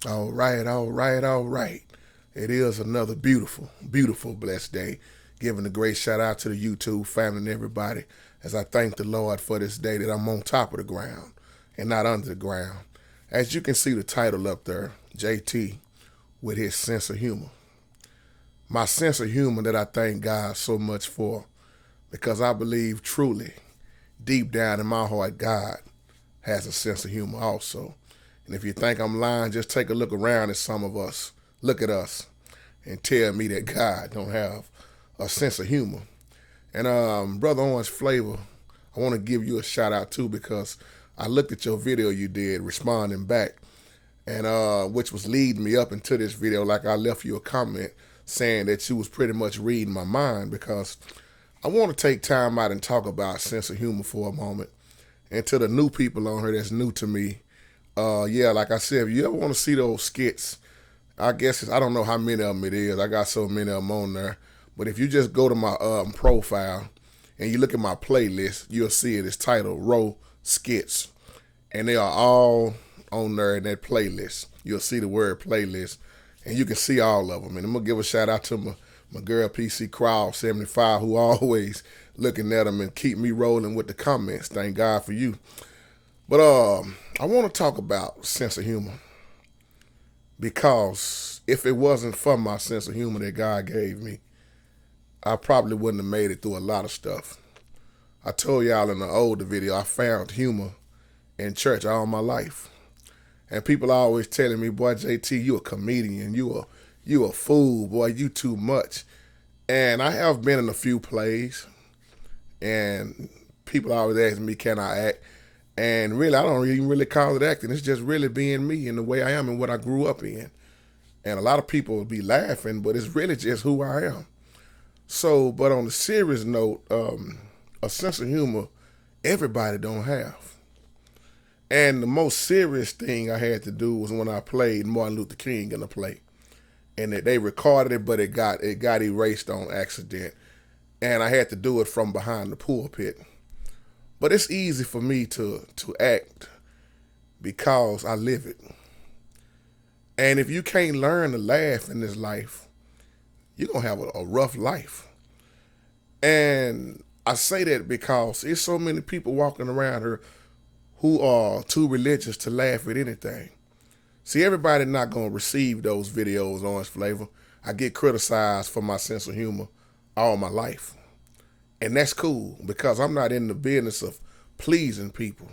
All right, all right, all right. It is another beautiful, beautiful, blessed day. Giving a great shout out to the YouTube family and everybody as I thank the Lord for this day that I'm on top of the ground and not under the ground. As you can see the title up there, JT with his sense of humor. My sense of humor that I thank God so much for because I believe truly, deep down in my heart, God has a sense of humor also. And if you think I'm lying, just take a look around at some of us. Look at us and tell me that God don't have a sense of humor. And Brother Orange Flavor, I want to give you a shout out too because I looked at your video you did responding back, and which was leading me up into this video. Like I left you a comment saying that you was pretty much reading my mind because I want to take time out and talk about sense of humor for a moment. And to the new people on here that's new to me, yeah, like I said, if you ever want to see those skits, I guess I don't know how many of them it is. I got so many of them on there. But if you just go to my profile and you look at my playlist, you'll see it. It's titled Row Skits. And they are all on there in that playlist. You'll see the word playlist. And you can see all of them. And I'm going to give a shout out to my girl PC Crowd 75 who always looking at them and keep me rolling with the comments. Thank God for you. But I want to talk about sense of humor because if it wasn't for my sense of humor that God gave me, I probably wouldn't have made it through a lot of stuff. I told y'all in the older video, I found humor in church all my life. And people are always telling me, boy, JT, you a comedian. You a fool, boy, you too much. And I have been in a few plays, and people always ask me, can I act? And really, I don't even really call it acting. It's just really being me and the way I am and what I grew up in. And a lot of people will be laughing, but it's really just who I am. So, but on a serious note, a sense of humor, everybody don't have. And the most serious thing I had to do was when I played Martin Luther King in a play. And they recorded it, but it got erased on accident. And I had to do it from behind the pulpit. But it's easy for me to act because I live it. And if you can't learn to laugh in this life, you're going to have a rough life. And I say that because there's so many people walking around here who are too religious to laugh at anything. See, everybody not going to receive those videos, Orange Flavor. I get criticized for my sense of humor all my life. And that's cool because I'm not in the business of pleasing people.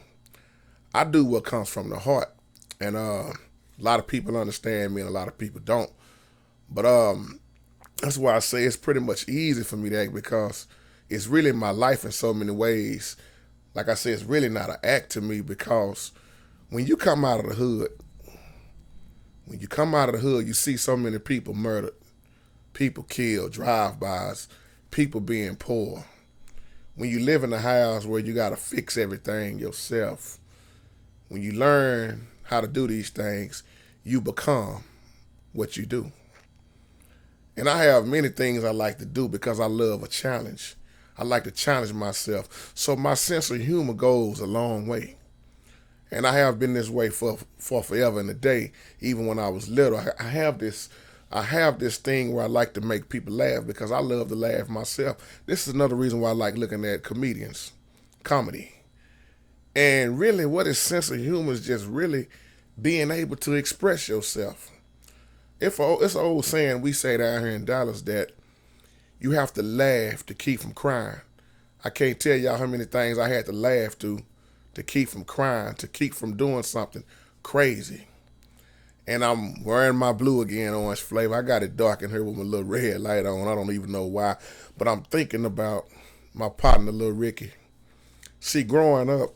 I do what comes from the heart. And a lot of people understand me and a lot of people don't. But that's why I say it's pretty much easy for me to act because it's really my life in so many ways. Like I said, it's really not an act to me because when you come out of the hood, you see so many people murdered, people killed, drive-bys, people being poor. When you live in a house where you got to fix everything yourself, when you learn how to do these things, you become what you do. And I have many things I like to do because I love a challenge. I like to challenge myself. So my sense of humor goes a long way. And I have been this way for forever and a day. Even when I was little, I have this thing where I like to make people laugh because I love to laugh myself. This is another reason why I like looking at comedians, comedy. And really what is sense of humor is just really being able to express yourself. It's an old saying we say down here in Dallas that you have to laugh to keep from crying. I can't tell y'all how many things I had to laugh to keep from crying, to keep from doing something crazy. And I'm wearing my blue again, Orange Flavor. I got it dark in here with my little red light on. I don't even know why. But I'm thinking about my partner, Little Ricky. See, growing up,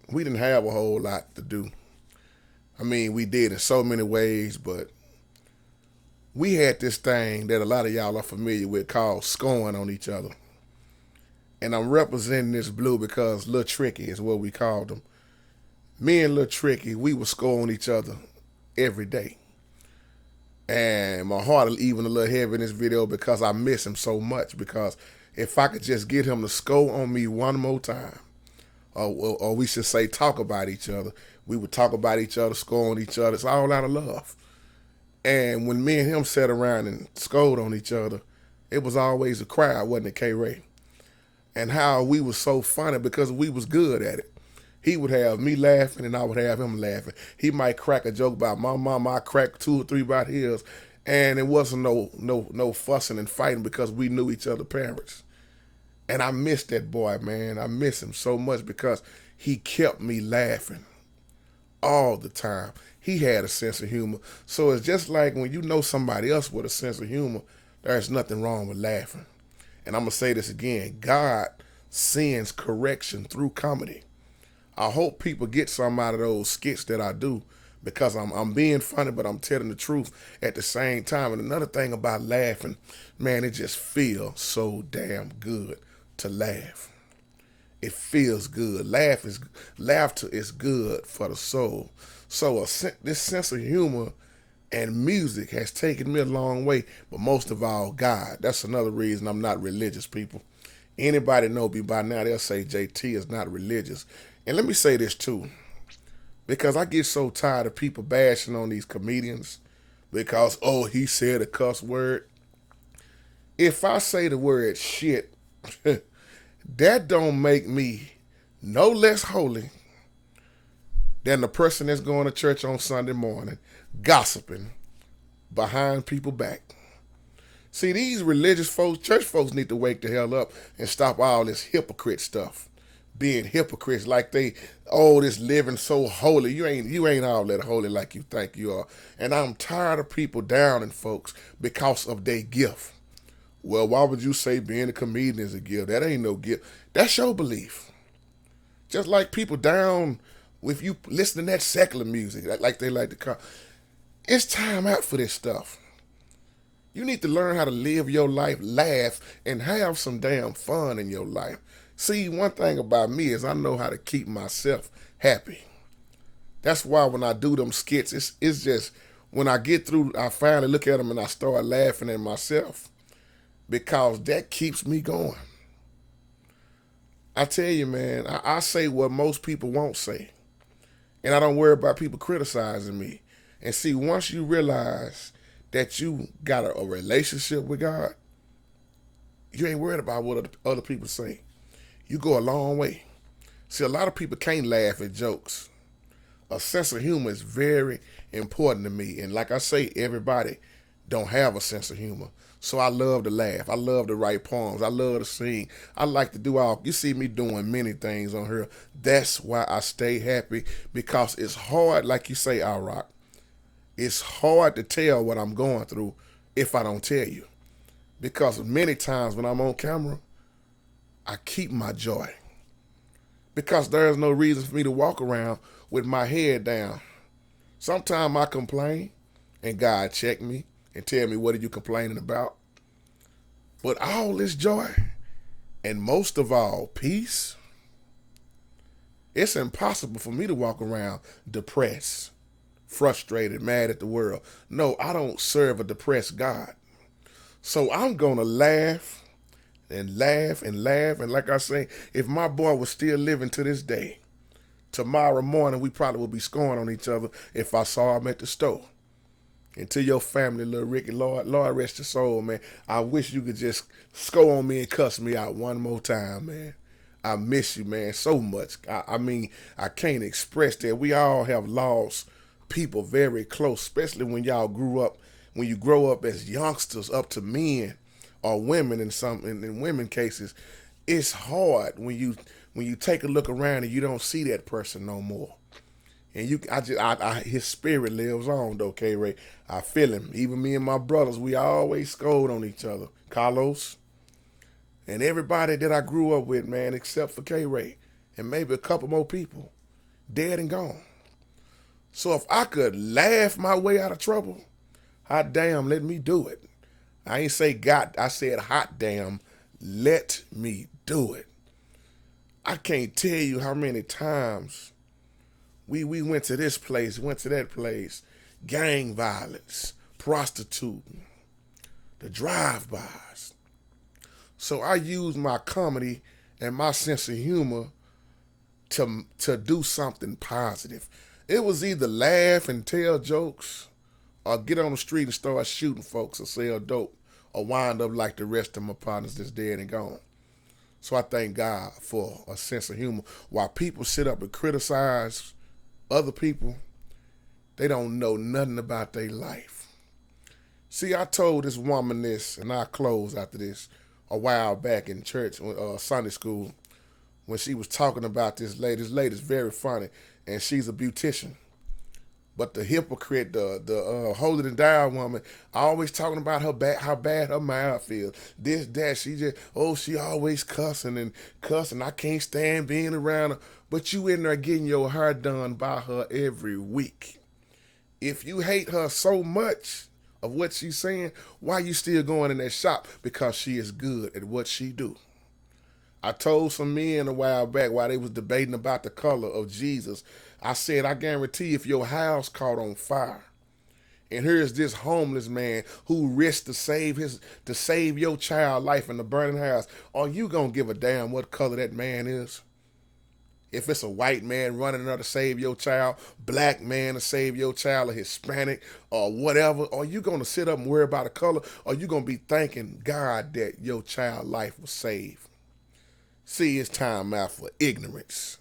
we didn't have a whole lot to do. I mean, we did in so many ways, but we had this thing that a lot of y'all are familiar with called scoring on each other. And I'm representing this blue because Lil Tricky is what we called him. Me and Lil Tricky, we would score on each other every day. And my heart is even a little heavy in this video because I miss him so much. Because if I could just get him to score on me one more time, or we should say talk about each other, we would talk about each other, score on each other. It's all out of love. And when me and him sat around and scolded on each other, it was always a crowd, wasn't it, K. Ray? And how we was so funny because we was good at it. He would have me laughing and I would have him laughing. He might crack a joke about my mom, I cracked 2 or 3 about his, and it wasn't no fussing and fighting because we knew each other's parents. And I miss that boy, man. I miss him so much because he kept me laughing all the time. He had a sense of humor. So it's just like when you know somebody else with a sense of humor, there's nothing wrong with laughing. And I'm going to say this again. God sends correction through comedy. I hope people get some out of those skits that I do because I'm being funny, but I'm telling the truth at the same time. And another thing about laughing, man, it just feels so damn good to laugh. It feels good. Laughter is good for the soul. So this sense of humor and music has taken me a long way, but most of all, God. That's another reason I'm not religious, people. Anybody know me by now, they'll say JT is not religious. And let me say this too, because I get so tired of people bashing on these comedians because, oh, he said a cuss word. If I say the word shit, that don't make me no less holy than the person that's going to church on Sunday morning, gossiping behind people's back. See, these religious folks, church folks need to wake the hell up and stop all this hypocrite stuff. Being hypocrites like this living so holy. You ain't all that holy like you think you are. And I'm tired of people downing folks because of their gift. Well, why would you say being a comedian is a gift? That ain't no gift. That's your belief. Just like people down if you listen to that secular music, like they like to call. It's time out for this stuff. You need to learn how to live your life, laugh, and have some damn fun in your life. See, one thing about me is I know how to keep myself happy. That's why when I do them skits, it's just, when I get through, I finally look at them and I start laughing at myself because that keeps me going. I tell you, man, I say what most people won't say. And I don't worry about people criticizing me. And see, once you realize that you got a relationship with God, you ain't worried about what other people say. You go a long way. See, a lot of people can't laugh at jokes. A sense of humor is very important to me. And like I say, everybody don't have a sense of humor. So I love to laugh. I love to write poems. I love to sing. I like to do you see me doing many things on here. That's why I stay happy, because it's hard, like you say, Al Rock. It's hard to tell what I'm going through if I don't tell you. Because many times when I'm on camera, I keep my joy. Because there's no reason for me to walk around with my head down. Sometimes I complain and God check me and tell me, what are you complaining about? But all this joy and most of all, peace, it's impossible for me to walk around depressed, frustrated, mad at the world. No, I don't serve a depressed God. So I'm going to laugh and laugh and laugh. And like I say, if my boy was still living to this day, tomorrow morning we probably would be scoring on each other if I saw him at the store. And to your family, little Ricky, Lord rest your soul, man. I wish you could just score on me and cuss me out one more time, man. I miss you, man, so much. I mean, I can't express that. We all have lost people very close, especially when y'all when you grow up as youngsters up to men or women in women cases. It's hard when you take a look around and you don't see that person no more. And his spirit lives on though, K. Ray. I feel him. Even me and my brothers, we always scold on each other. Carlos and everybody that I grew up with, man, except for K. Ray and maybe a couple more people, dead and gone. So if I could laugh my way out of trouble, hot damn, let me do it. I ain't say God, I said hot damn, let me do it. I can't tell you how many times we went to this place, went to that place, gang violence, prostituting, the drive-bys. So I use my comedy and my sense of humor to do something positive. It was either laugh and tell jokes or get on the street and start shooting folks or sell dope or wind up like the rest of my partners that's dead and gone. So I thank God for a sense of humor. While people sit up and criticize other people, they don't know nothing about their life. See, I told this woman this, and I'll close after this, a while back in church, Sunday school, when she was talking about this lady. This lady's very funny, and she's a beautician. But the hypocrite, the holier than thou woman, always talking about how bad her mouth feels. This, that, she always cussing and cussing. I can't stand being around her. But you in there getting your hair done by her every week. If you hate her so much of what she's saying, why you still going in that shop? Because she is good at what she do. I told some men a while back while they was debating about the color of Jesus, I said, I guarantee if your house caught on fire, and here's this homeless man who risked to save your child life in the burning house, are you gonna give a damn what color that man is? If it's a white man running there to save your child, black man to save your child, or Hispanic, or whatever, are you gonna sit up and worry about the color, or are you gonna be thanking God that your child life was saved? See, it's time out for ignorance.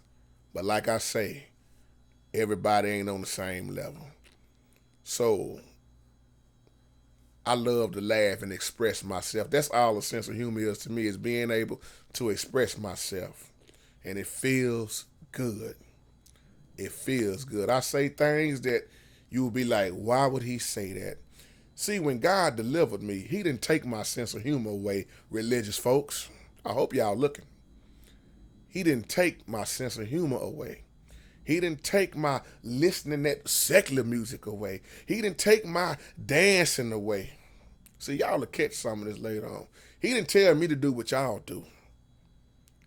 But like I say, everybody ain't on the same level. So, I love to laugh and express myself. That's all a sense of humor is to me, is being able to express myself. And it feels good. It feels good. I say things that you will be like, why would he say that? See, when God delivered me, he didn't take my sense of humor away, religious folks. I hope y'all looking. He didn't take my sense of humor away. He didn't take my listening that secular music away. He didn't take my dancing away. See, y'all will catch some of this later on. He didn't tell me to do what y'all do.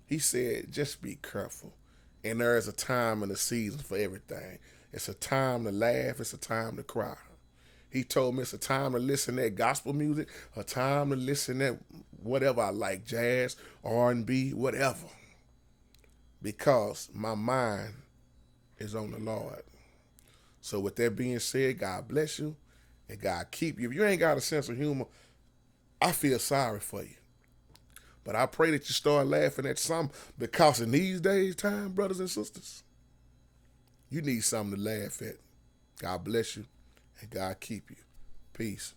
He said, just be careful. And there is a time and a season for everything. It's a time to laugh. It's a time to cry. He told me it's a time to listen to that gospel music, a time to listen to whatever I like, jazz, R&B, whatever. Because my mind is on the Lord. So with that being said, God bless you and God keep you. If you ain't got a sense of humor, I feel sorry for you. But I pray that you start laughing at some, because in these days' time, brothers and sisters, you need something to laugh at. God bless you and God keep you. Peace.